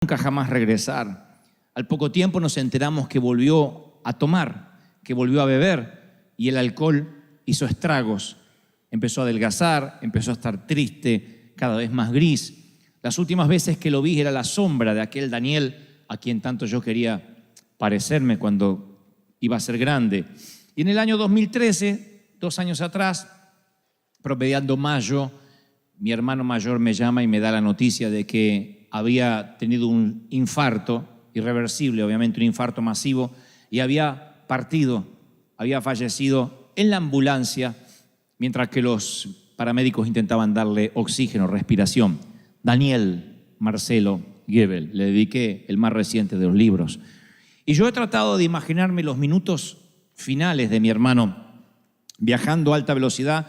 nunca jamás regresar. Al poco tiempo nos enteramos que volvió a tomar, que volvió a beber, y el alcohol hizo estragos. Empezó a adelgazar, empezó a estar triste, cada vez más gris. Las últimas veces que lo vi era la sombra de aquel Daniel a quien tanto yo quería parecerme cuando iba a ser grande. Y en el año 2013, 2 años atrás, promediando mayo, mi hermano mayor me llama y me da la noticia de que había tenido un infarto irreversible, obviamente un infarto masivo, y había partido, había fallecido en la ambulancia mientras que los paramédicos intentaban darle oxígeno, respiración. Daniel Marcelo Gebel, le dediqué el más reciente de los libros. Y yo he tratado de imaginarme los minutos finales de mi hermano viajando a alta velocidad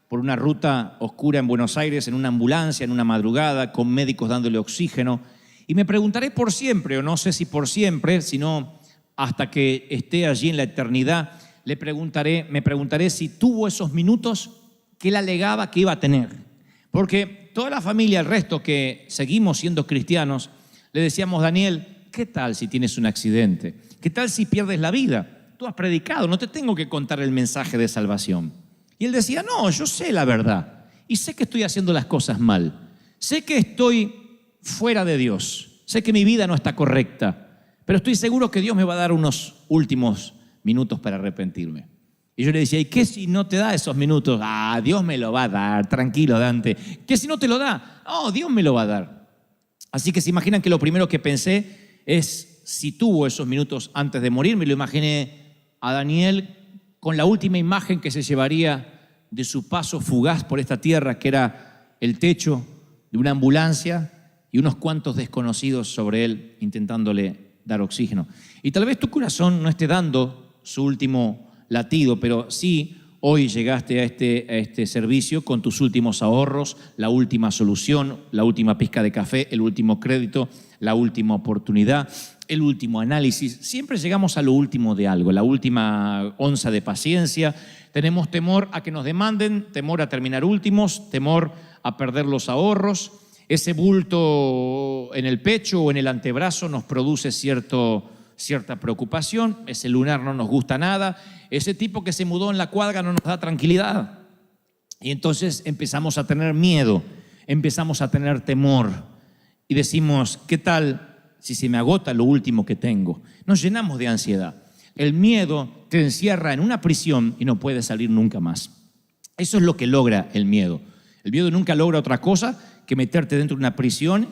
por una ruta oscura en Buenos Aires, en una ambulancia, en una madrugada, con médicos dándole oxígeno. Y me preguntaré por siempre, o no sé si por siempre, sino hasta que esté allí en la eternidad, me preguntaré si tuvo esos minutos que él alegaba que iba a tener. Porque toda la familia, el resto que seguimos siendo cristianos, le decíamos: Daniel, ¿qué tal si tienes un accidente? ¿Qué tal si pierdes la vida? Tú has predicado, no te tengo que contar el mensaje de salvación. Y él decía: no, yo sé la verdad y sé que estoy haciendo las cosas mal. Sé que estoy fuera de Dios. Sé que mi vida no está correcta, pero estoy seguro que Dios me va a dar unos últimos minutos para arrepentirme. Y yo le decía: ¿y qué si no te da esos minutos? Ah, Dios me lo va a dar, tranquilo, Dante. ¿Qué si no te lo da? Oh, Dios me lo va a dar. Así que se imaginan que lo primero que pensé es si tuvo esos minutos antes de morir. Me lo imaginé a Daniel con la última imagen que se llevaría de su paso fugaz por esta tierra, que era el techo de una ambulancia y unos cuantos desconocidos sobre él intentándole dar oxígeno. Y tal vez tu corazón no esté dando su último latido, pero sí hoy llegaste a este servicio con tus últimos ahorros, la última solución, la última pizca de café, el último crédito, la última oportunidad, el último análisis. Siempre llegamos a lo último de algo, la última onza de paciencia. Tenemos temor a que nos demanden, temor a terminar últimos, temor a perder los ahorros. Ese bulto en el pecho o en el antebrazo nos produce cierta preocupación. Ese lunar no nos gusta nada. Ese tipo que se mudó en la cuadra no nos da tranquilidad. Y entonces empezamos a tener miedo, empezamos a tener temor. Y decimos: ¿qué tal si se me agota lo último que tengo? Nos llenamos de ansiedad. El miedo te encierra en una prisión y no puedes salir nunca más. Eso es lo que logra el miedo. El miedo nunca logra otra cosa que meterte dentro de una prisión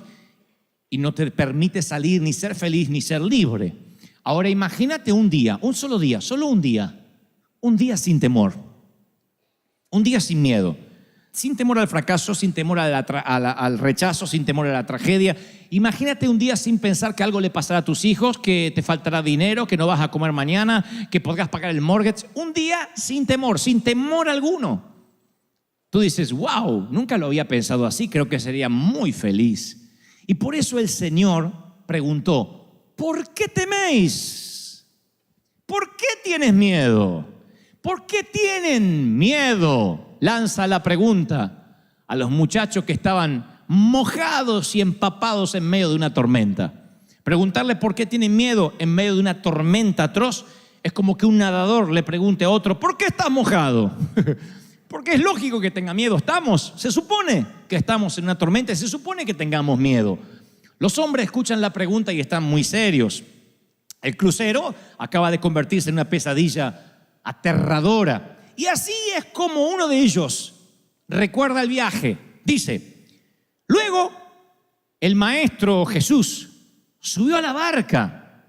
y no te permite salir, ni ser feliz, ni ser libre. Ahora imagínate un día, un solo día, solo un día sin temor, un día sin miedo, sin temor al fracaso, sin temor al rechazo, sin temor a la tragedia. Imagínate un día sin pensar que algo le pasará a tus hijos, que te faltará dinero, que no vas a comer mañana, que podrás pagar el mortgage. Un día sin temor alguno. Tú dices: wow, nunca lo había pensado así, creo que sería muy feliz. Y por eso el Señor preguntó: ¿por qué teméis? ¿Por qué tienes miedo? ¿Por qué tienen miedo? Lanza la pregunta a los muchachos que estaban mojados y empapados en medio de una tormenta. Preguntarle por qué tienen miedo en medio de una tormenta atroz es como que un nadador le pregunte a otro: ¿por qué estás mojado? Porque es lógico que tenga miedo. Se supone que estamos en una tormenta y se supone que tengamos miedo. Los hombres escuchan la pregunta y están muy serios. El crucero acaba de convertirse en una pesadilla aterradora. Y así es como uno de ellos recuerda el viaje. Dice: luego el maestro Jesús subió a la barca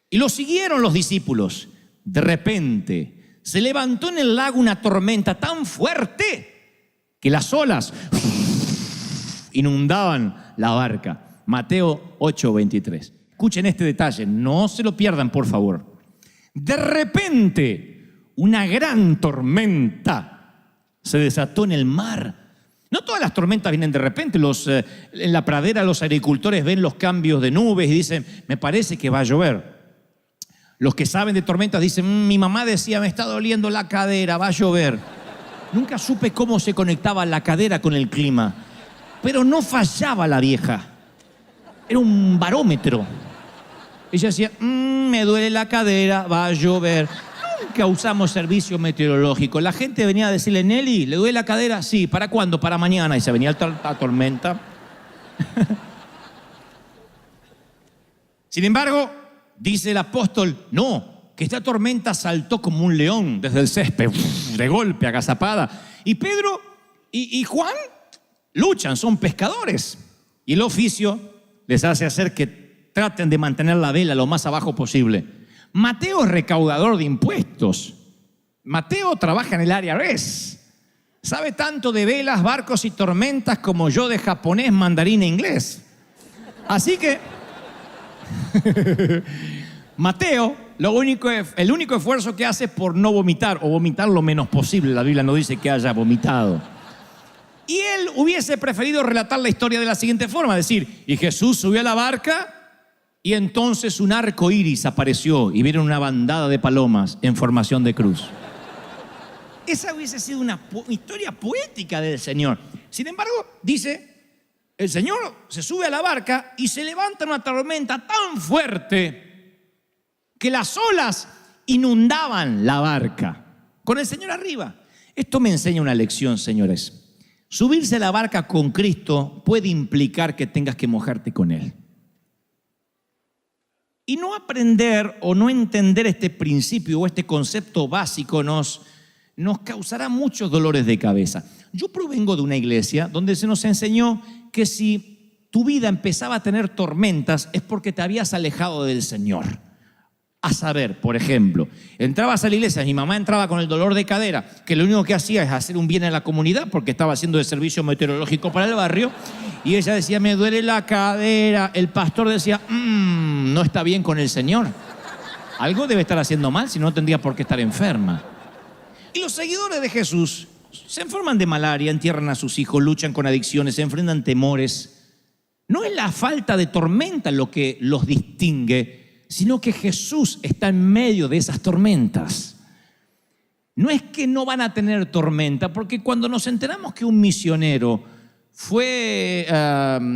y lo siguieron los discípulos. De repente se levantó en el lago una tormenta tan fuerte que las olas inundaban la barca. Mateo 8:23. Escuchen este detalle, no se lo pierdan, por favor. De repente, una gran tormenta se desató en el mar. No todas las tormentas vienen de repente. En la pradera los agricultores ven los cambios de nubes y dicen: me parece que va a llover. Los que saben de tormentas dicen: mi mamá decía, me está doliendo la cadera, va a llover. Nunca supe cómo se conectaba la cadera con el clima, pero no fallaba la vieja. Era un barómetro. Ella decía, me duele la cadera, va a llover. Nunca usamos servicio meteorológico. La gente venía a decirle, Nelly, ¿le duele la cadera? Sí, ¿para cuándo? Para mañana. Y se venía la tormenta. Sin embargo, dice el apóstol, no, que esta tormenta saltó como un león desde el césped, de golpe, agazapada. Y Pedro y Juan luchan, son pescadores. Y el oficio les hace hacer que traten de mantener la vela lo más abajo posible. Mateo es recaudador de impuestos. Mateo trabaja en el área IRS. Sabe tanto de velas, barcos y tormentas como yo de japonés, mandarín e inglés. Así que Mateo, el único esfuerzo que hace es por no vomitar o vomitar lo menos posible. La Biblia no dice que haya vomitado. Y él hubiese preferido relatar la historia de la siguiente forma, decir, y Jesús subió a la barca y entonces un arco iris apareció y vieron una bandada de palomas en formación de cruz. Esa hubiese sido una historia poética del Señor. Sin embargo, dice, el Señor se sube a la barca y se levanta una tormenta tan fuerte que las olas inundaban la barca con el Señor arriba. Esto me enseña una lección, señores. Subirse a la barca con Cristo puede implicar que tengas que mojarte con Él. Y no aprender o no entender este principio o este concepto básico nos causará muchos dolores de cabeza. Yo provengo de una iglesia donde se nos enseñó que si tu vida empezaba a tener tormentas es porque te habías alejado del Señor. A saber, por ejemplo, entrabas a la iglesia, mi mamá entraba con el dolor de cadera, que lo único que hacía es hacer un bien a la comunidad porque estaba haciendo el servicio meteorológico para el barrio, y ella decía, me duele la cadera. El pastor decía, no está bien con el Señor. Algo debe estar haciendo mal, si no tendría por qué estar enferma. Y los seguidores de Jesús se enferman de malaria, entierran a sus hijos, luchan con adicciones, se enfrentan temores. No es la falta de tormenta lo que los distingue, sino que Jesús está en medio de esas tormentas. No es que no van a tener tormenta, porque cuando nos enteramos que un misionero fue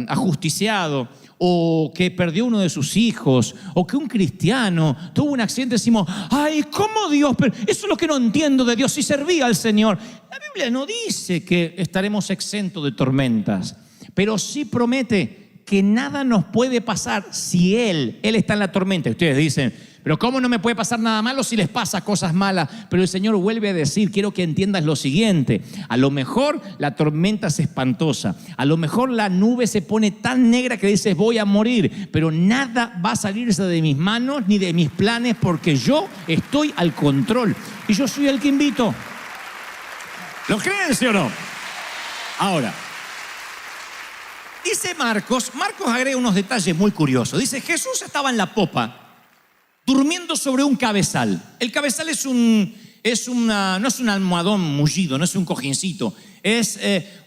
ajusticiado, o que perdió uno de sus hijos, o que un cristiano tuvo un accidente, decimos, ay, ¿cómo Dios? Pero eso es lo que no entiendo de Dios, si servía al Señor. La Biblia no dice que estaremos exentos de tormentas, pero sí promete que nada nos puede pasar si Él está en la tormenta. Y ustedes dicen, pero ¿cómo no me puede pasar nada malo si les pasa cosas malas? Pero el Señor vuelve a decir, quiero que entiendas lo siguiente, a lo mejor la tormenta es espantosa, a lo mejor la nube se pone tan negra que dices voy a morir, pero nada va a salirse de mis manos ni de mis planes porque yo estoy al control y yo soy el que invito. ¿Lo creen, sí o no? Ahora, dice Marcos agrega unos detalles muy curiosos. Dice, Jesús estaba en la popa, durmiendo sobre un cabezal. El cabezal no es un almohadón mullido, no es un cojincito. Es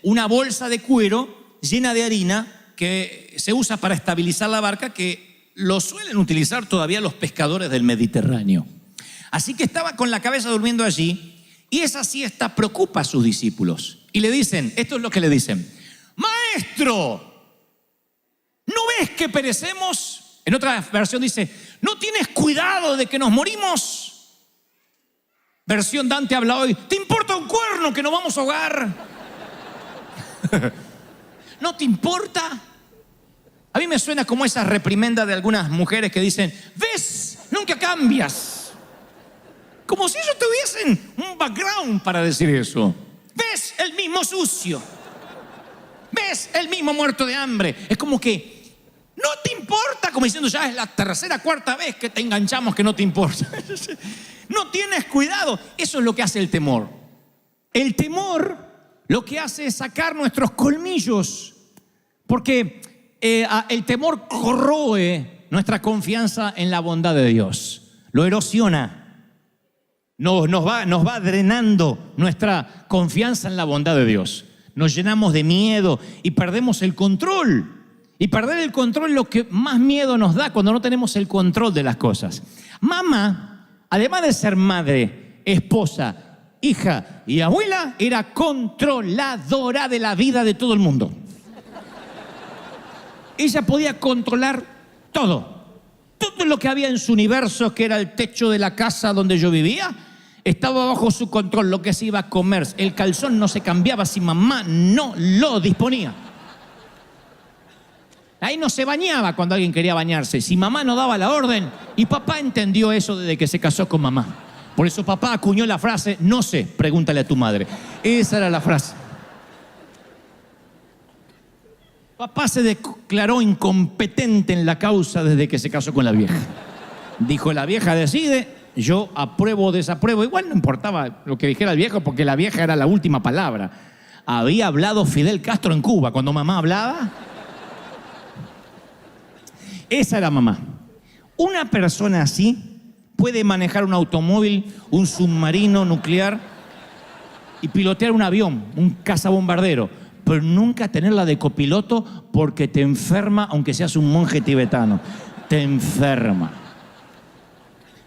una bolsa de cuero llena de harina que se usa para estabilizar la barca, que lo suelen utilizar todavía los pescadores del Mediterráneo. Así que estaba con la cabeza durmiendo allí, y esa siesta preocupa a sus discípulos. Y le dicen, esto es lo que le dicen, Maestro, ¿no ves que perecemos? En otra versión dice, ¿no tienes cuidado de que nos morimos? Versión Dante habla hoy, ¿te importa un cuerno que nos vamos a ahogar? ¿No te importa? A mí me suena como esa reprimenda de algunas mujeres que dicen, ¿ves? Nunca cambias. Como si ellos tuviesen un background para decir eso. ¿Ves? El mismo sucio. ¿Ves? El mismo muerto de hambre. Es como que no te importa, como diciendo ya es la tercera, cuarta vez que te enganchamos que no te importa. No tienes cuidado. Eso es lo que hace el temor. El temor lo que hace es sacar nuestros colmillos, porque el temor corroe nuestra confianza en la bondad de Dios. Lo erosiona. Nos va drenando nuestra confianza en la bondad de Dios. Nos llenamos de miedo y perdemos el control. Y perder el control es lo que más miedo nos da cuando no tenemos el control de las cosas. Mamá, además de ser madre, esposa, hija y abuela, era controladora de la vida de todo el mundo. Ella podía controlar todo. Todo lo que había en su universo, que era el techo de la casa donde yo vivía, estaba bajo su control. Lo que se iba a comer, el calzón no se cambiaba si mamá no lo disponía. Ahí no se bañaba cuando alguien quería bañarse, si mamá no daba la orden. Y papá entendió eso desde que se casó con mamá. Por eso papá acuñó la frase, no sé, pregúntale a tu madre. Esa era la frase. Papá se declaró incompetente en la causa desde que se casó con la vieja. Dijo, la vieja decide, yo apruebo o desapruebo. Igual no importaba lo que dijera el viejo, porque la vieja era la última palabra. Había hablado Fidel Castro en Cuba cuando mamá hablaba. Esa era mamá. Una persona así puede manejar un automóvil, un submarino nuclear y pilotear un avión, un cazabombardero, pero nunca tenerla de copiloto porque te enferma, aunque seas un monje tibetano. Te enferma.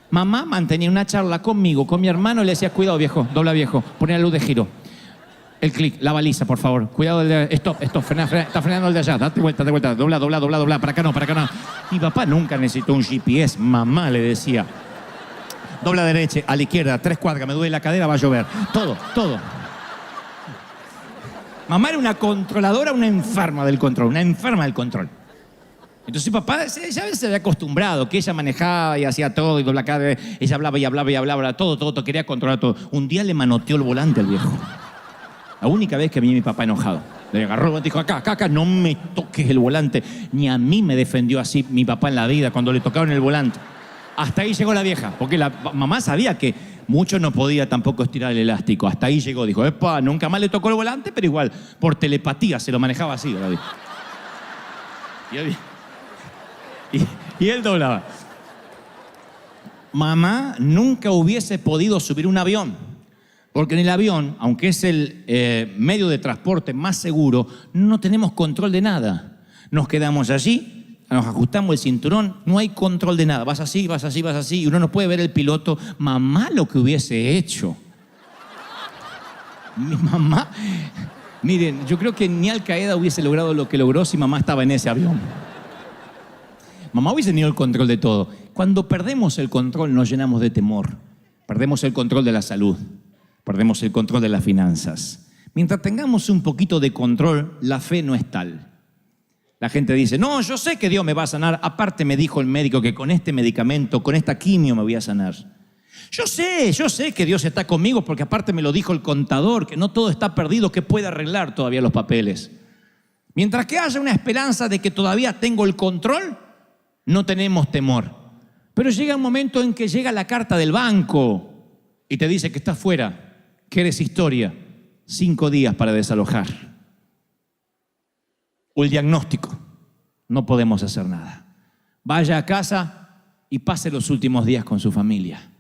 Mamá mantenía una charla conmigo, con mi hermano, y le decía, cuidado viejo, dobla viejo, poné la luz de giro. El clic, la baliza, por favor. Cuidado, stop, frena, está frenando el de allá. Date vuelta, dobla. Para acá no. Mi papá nunca necesitó un GPS. Mamá le decía, dobla derecha, a la izquierda, 3 cuadras, me duele la cadera, va a llover. Todo. Mamá era una controladora, una enferma del control. Entonces papá ya se había acostumbrado, que ella manejaba y hacía todo, y dobla cadera, ella hablaba, todo, quería controlar todo. Un día le manoteó el volante al viejo. La única vez que vi a mi papá enojado. Le agarró y dijo, acá, no me toques el volante. Ni a mí me defendió así mi papá en la vida cuando le tocaron el volante. Hasta ahí llegó la vieja, porque la mamá sabía que mucho no podía tampoco estirar el elástico. Hasta ahí llegó, dijo, epa, nunca más le tocó el volante, pero igual, por telepatía se lo manejaba así. Y él doblaba. Mamá nunca hubiese podido subir un avión. Porque en el avión, aunque es el medio de transporte más seguro, no tenemos control de nada. Nos quedamos allí, nos ajustamos el cinturón, no hay control de nada. Vas así, y uno no puede ver el piloto. Mamá lo que hubiese hecho. Mi mamá, miren, yo creo que ni Al Qaeda hubiese logrado lo que logró si mamá estaba en ese avión. Mamá hubiese tenido el control de todo. Cuando perdemos el control nos llenamos de temor. Perdemos el control de la salud. Perdemos el control de las finanzas. Mientras tengamos un poquito de control, la fe no es tal. La gente dice, no, yo sé que Dios me va a sanar. Aparte me dijo el médico que con este medicamento, con esta quimio me voy a sanar. Yo sé que Dios está conmigo porque aparte me lo dijo el contador, que no todo está perdido, que puede arreglar todavía los papeles. Mientras que haya una esperanza de que todavía tengo el control, no tenemos temor. Pero llega un momento en que llega la carta del banco y te dice que estás fuera, que eres historia, 5 días para desalojar. O el diagnóstico, no podemos hacer nada. Vaya a casa y pase los últimos días con su familia.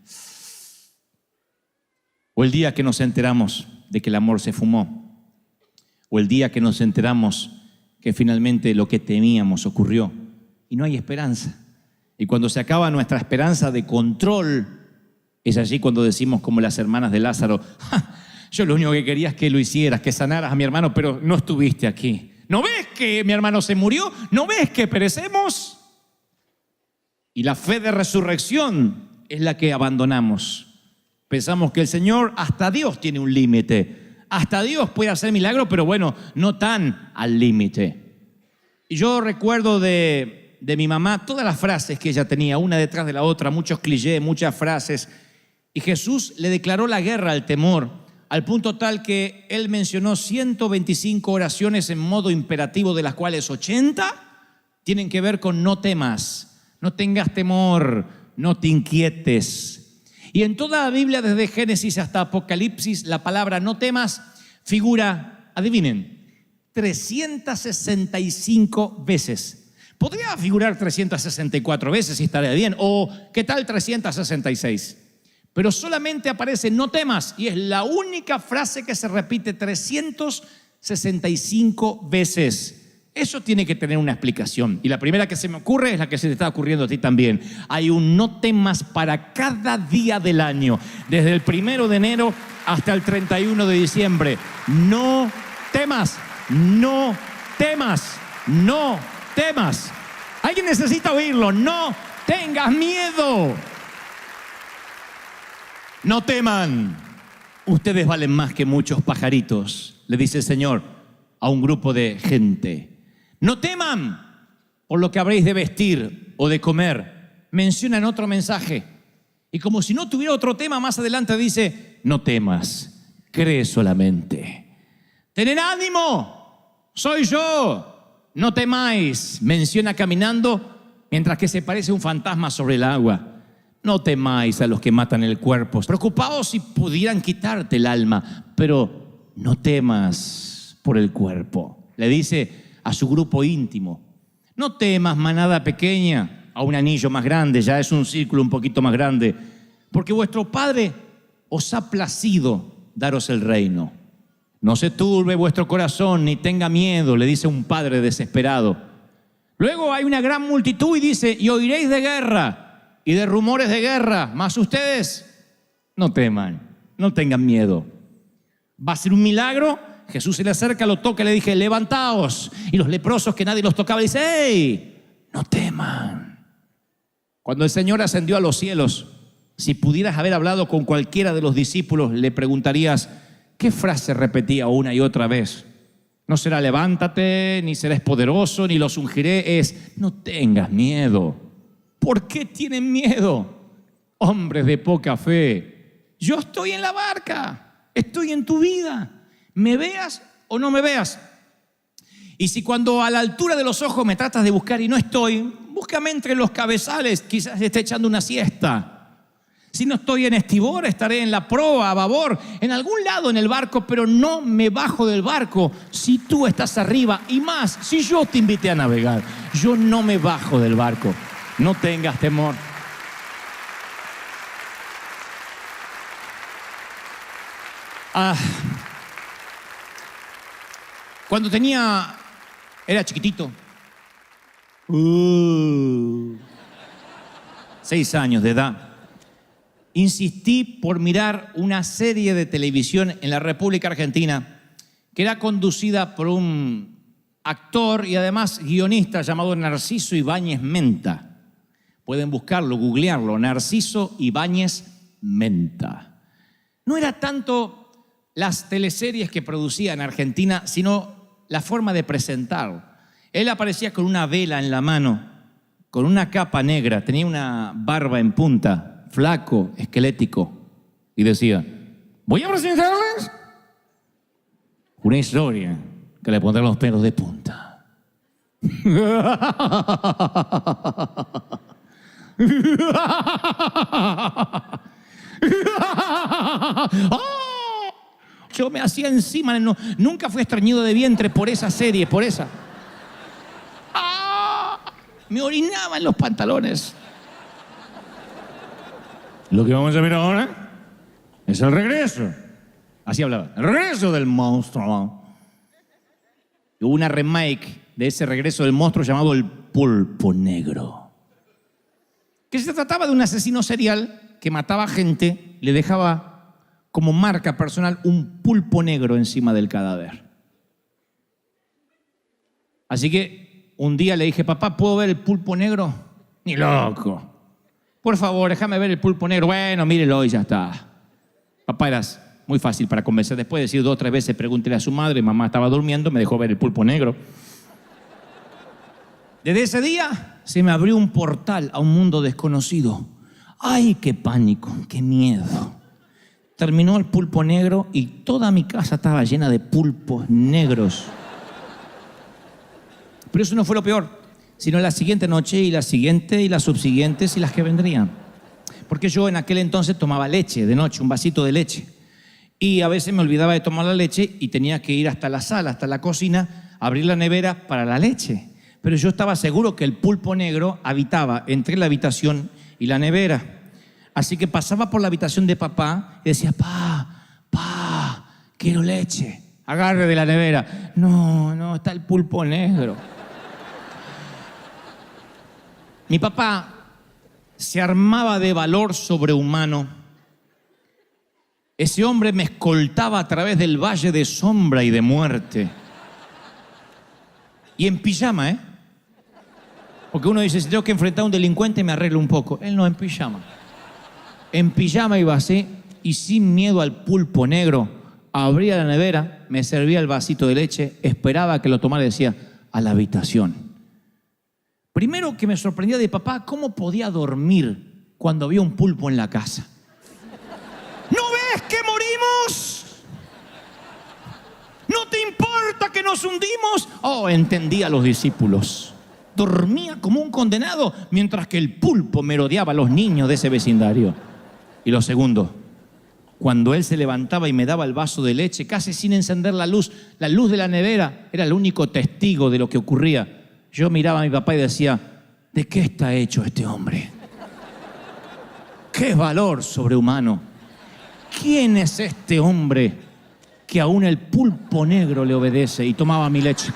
O el día que nos enteramos de que el amor se fumó. O el día que nos enteramos que finalmente lo que temíamos ocurrió y no hay esperanza. Y cuando se acaba nuestra esperanza de control, es allí cuando decimos como las hermanas de Lázaro, yo lo único que quería es que lo hicieras, que sanaras a mi hermano, pero no estuviste aquí. ¿No ves que mi hermano se murió? ¿No ves que perecemos? Y la fe de resurrección es la que abandonamos. Pensamos que el Señor, hasta Dios tiene un límite. Hasta Dios puede hacer milagros, pero bueno, no tan al límite. Y yo recuerdo de mi mamá todas las frases que ella tenía, una detrás de la otra, muchos clichés, muchas frases. Y Jesús le declaró la guerra al temor, al punto tal que él mencionó 125 oraciones en modo imperativo, de las cuales 80 tienen que ver con no temas, no tengas temor, no te inquietes. Y en toda la Biblia, desde Génesis hasta Apocalipsis, la palabra no temas figura, adivinen, 365 veces. Podría figurar 364 veces y estaría bien, o ¿qué tal 366? Pero solamente aparece no temas y es la única frase que se repite 365 veces. Eso tiene que tener una explicación. Y la primera que se me ocurre es la que se te está ocurriendo a ti también. Hay un no temas para cada día del año, desde el 1 de enero hasta el 31 de diciembre. No temas, no temas, no temas. Alguien necesita oírlo. No tengas miedo. No teman. Ustedes valen más que muchos pajaritos, le dice el Señor a un grupo de gente. No teman por lo que habréis de vestir o de comer. Menciona en otro mensaje. Y como si no tuviera otro tema, más adelante dice, no temas, cree solamente. Tened ánimo, soy yo, no temáis. Menciona caminando mientras que se parece un fantasma sobre el agua. No temáis a los que matan el cuerpo. Preocupaos si pudieran quitarte el alma, pero no temas por el cuerpo. Le dice a su grupo íntimo. No temas, manada pequeña, a un anillo más grande, ya es un círculo un poquito más grande, porque vuestro Padre os ha placido daros el reino. No se turbe vuestro corazón, ni tenga miedo, le dice un padre desesperado. Luego hay una gran multitud y dice, y oiréis de guerra y de rumores de guerra, mas ustedes no teman, no tengan miedo. Va a ser un milagro. Jesús se le acerca, lo toca y le dije, levantaos. Y los leprosos que nadie los tocaba, dice, ¡hey! No teman. Cuando el Señor ascendió a los cielos, si pudieras haber hablado con cualquiera de los discípulos, le preguntarías, ¿qué frase repetía una y otra vez? No será levántate, ni serás poderoso, ni los ungiré. Es, no tengas miedo. ¿Por qué tienen miedo? Hombres de poca fe. Yo estoy en la barca, estoy en tu vida. ¿Me veas o no me veas? Y si cuando a la altura de los ojos me tratas de buscar y no estoy, búscame entre los cabezales, quizás esté echando una siesta. Si no estoy en estribor, estaré en la proa, a babor, en algún lado en el barco, pero no me bajo del barco si tú estás arriba. Y más, si yo te invité a navegar, yo no me bajo del barco. No tengas temor. Cuando era chiquitito, 6 años de edad, insistí por mirar una serie de televisión en la República Argentina que era conducida por un actor y además guionista llamado Narciso Ibáñez Menta. Pueden buscarlo, googlearlo, Narciso Ibáñez Menta. No era tanto las teleseries que producía en Argentina, sino la forma de presentar. Él aparecía con una vela en la mano, con una capa negra, tenía una barba en punta, flaco, esquelético, y decía, voy a presentarles una historia que le pondrá los pelos de punta. Yo me hacía encima, nunca fui estreñido de vientre por esa serie, por esa. Me orinaba en los pantalones. Lo que vamos a ver ahora es el regreso. Así hablaba, el regreso del monstruo. Y hubo una remake de ese regreso del monstruo llamado El Pulpo Negro, que se trataba de un asesino serial que mataba gente, le dejaba como marca personal un pulpo negro encima del cadáver. Así que un día le dije, papá, ¿puedo ver el pulpo negro? Ni loco. Por favor, déjame ver el pulpo negro. Bueno, mírelo y ya está. Papá, eras muy fácil para convencer. Después de decir 2 o 3 veces, pregúntele a su madre, mamá estaba durmiendo, me dejó ver el pulpo negro. Desde ese día se me abrió un portal a un mundo desconocido. ¡Ay, qué pánico, qué miedo! Terminó el pulpo negro y toda mi casa estaba llena de pulpos negros. Pero eso no fue lo peor, sino la siguiente noche y la siguiente y las subsiguientes y las que vendrían. Porque yo en aquel entonces tomaba leche de noche, un vasito de leche. Y a veces me olvidaba de tomar la leche y tenía que ir hasta la sala, hasta la cocina, abrir la nevera para la leche. Pero yo estaba seguro que el pulpo negro habitaba entre la habitación y la nevera. Así que pasaba por la habitación de papá y decía, pa, quiero leche. Agarre de la nevera. No, está el pulpo negro. Mi papá se armaba de valor sobrehumano. Ese hombre me escoltaba a través del valle de sombra y de muerte. Y en pijama, Porque uno dice, si tengo que enfrentar a un delincuente, me arreglo un poco. Él no, en pijama. En pijama iba así, y sin miedo al pulpo negro, abría la nevera, me servía el vasito de leche, esperaba que lo tomara y decía, a la habitación. Primero que me sorprendía de papá, ¿cómo podía dormir cuando había un pulpo en la casa? ¿No ves que morimos? ¿No te importa que nos hundimos? Oh, entendía a los discípulos. Dormía como un condenado mientras que el pulpo merodeaba a los niños de ese vecindario. Y lo segundo, cuando él se levantaba y me daba el vaso de leche, casi sin encender la luz de la nevera era el único testigo de lo que ocurría. Yo miraba a mi papá y decía, ¿de qué está hecho este hombre? ¡Qué valor sobrehumano! ¿Quién es este hombre que aún el pulpo negro le obedece? Y tomaba mi leche.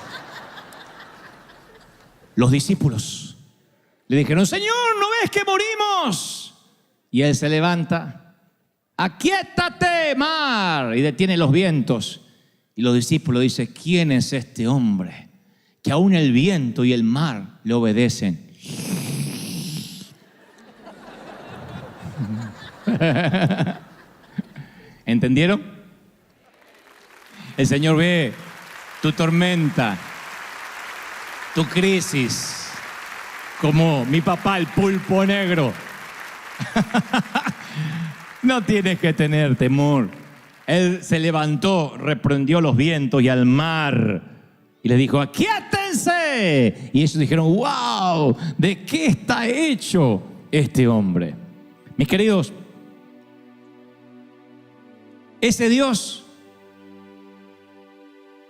Los discípulos le dijeron, Señor, ¿no ves que morimos? Y él se levanta, aquíétate, mar, y detiene los vientos. Y los discípulos dicen, ¿quién es este hombre que aún el viento y el mar le obedecen? ¿Entendieron? El Señor ve tu tormenta, tu crisis, como mi papá, el pulpo negro. No tienes que tener temor. Él se levantó, reprendió los vientos y al mar y le dijo, aquíétense. Y ellos dijeron, wow, ¿de qué está hecho este hombre? Mis queridos, ese Dios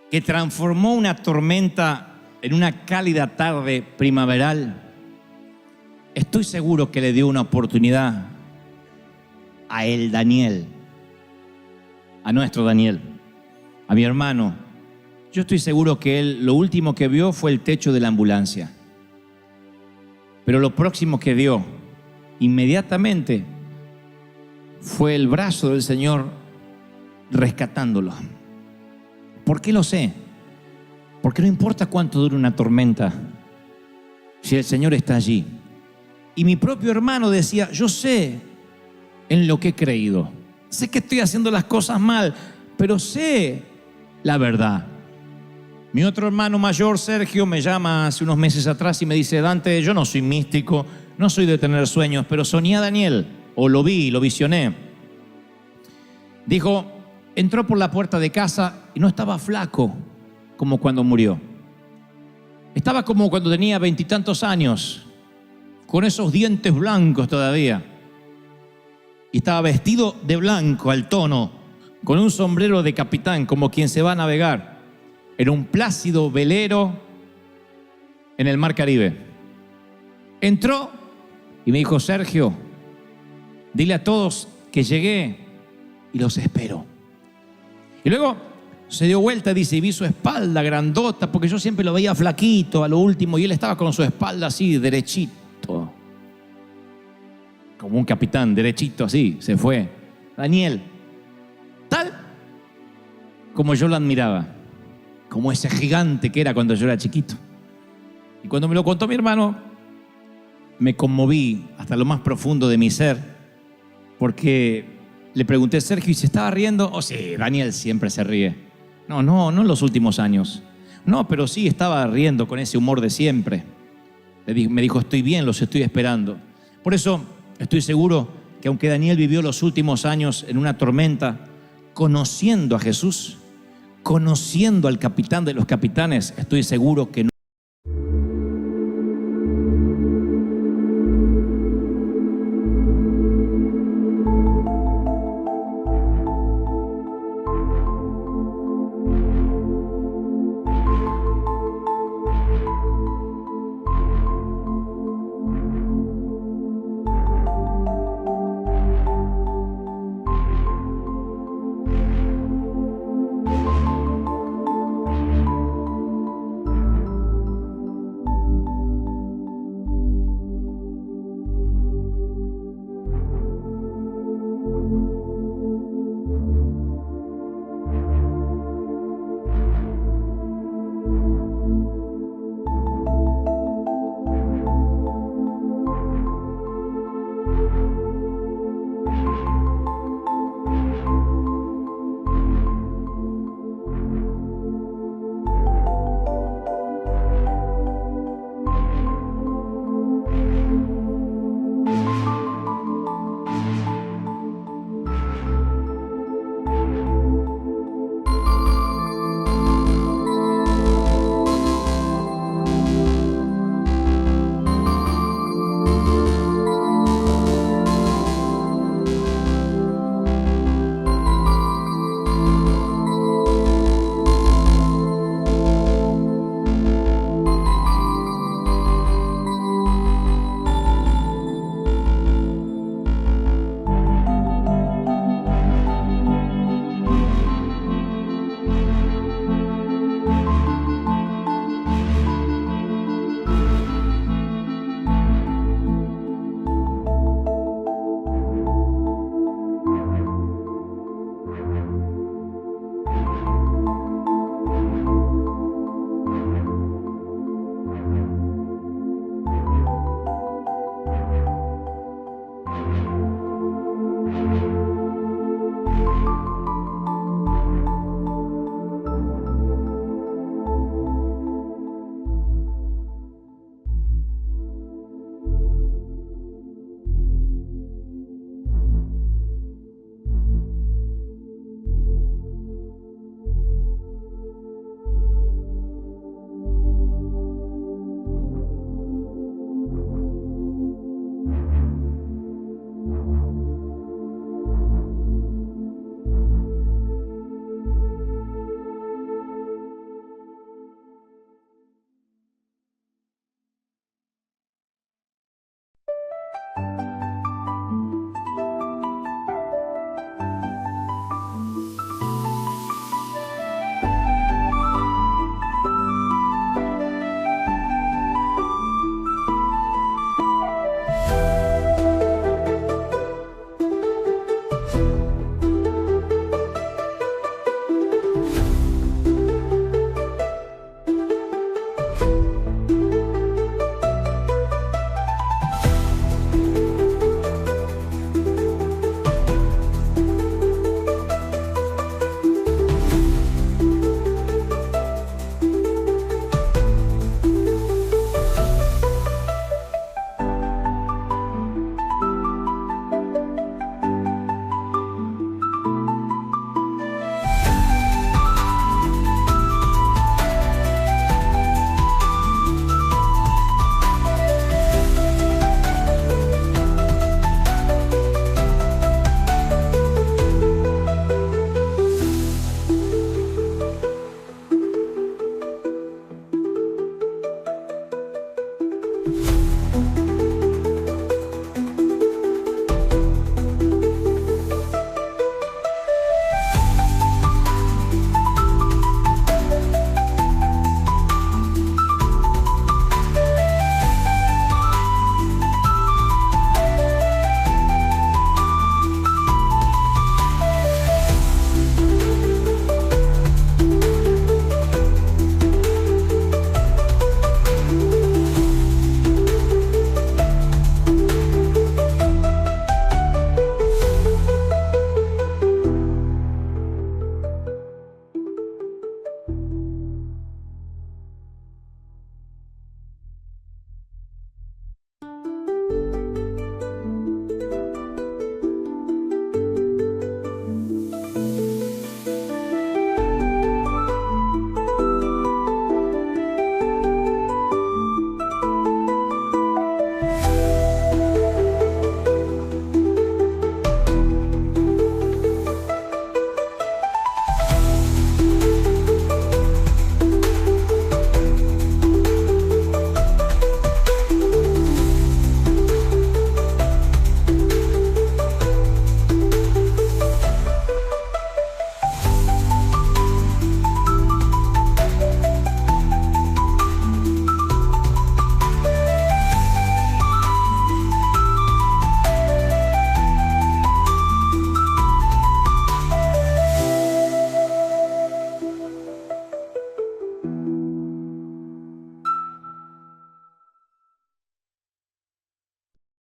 que transformó una tormenta en una cálida tarde primaveral, estoy seguro que le dio una oportunidad a él, Daniel, a nuestro Daniel, a mi hermano. Yo estoy seguro que él lo último que vio fue el techo de la ambulancia. Pero lo próximo que vio inmediatamente fue el brazo del Señor rescatándolo. ¿Por qué lo sé? Porque no importa cuánto dure una tormenta, si el Señor está allí. Y mi propio hermano decía, yo sé en lo que he creído. Sé que estoy haciendo las cosas mal, pero sé la verdad. Mi otro hermano mayor, Sergio, me llama hace unos meses atrás y me dice, Dante, yo no soy místico, no soy de tener sueños, pero soñé a Daniel, o lo vi, lo visioné. Dijo, entró por la puerta de casa y no estaba flaco como cuando murió. Estaba como cuando tenía 20 y tantos años, con esos dientes blancos todavía. Y estaba vestido de blanco al tono, con un sombrero de capitán, como quien se va a navegar en un plácido velero en el mar Caribe. Entró y me dijo, Sergio, dile a todos que llegué y los espero. Y luego se dio vuelta, dice, y vi su espalda grandota, porque yo siempre lo veía flaquito a lo último, y él estaba con su espalda así, derechito, como un capitán, derechito así, se fue. Daniel, tal como yo lo admiraba, como ese gigante que era cuando yo era chiquito. Y cuando me lo contó mi hermano, me conmoví hasta lo más profundo de mi ser, porque le pregunté, Sergio, ¿y se estaba riendo? Oh, sí, Daniel siempre se ríe. No en los últimos años. No, pero sí estaba riendo con ese humor de siempre. Me dijo, estoy bien, los estoy esperando. Por eso estoy seguro que aunque Daniel vivió los últimos años en una tormenta, conociendo a Jesús, conociendo al capitán de los capitanes, estoy seguro que no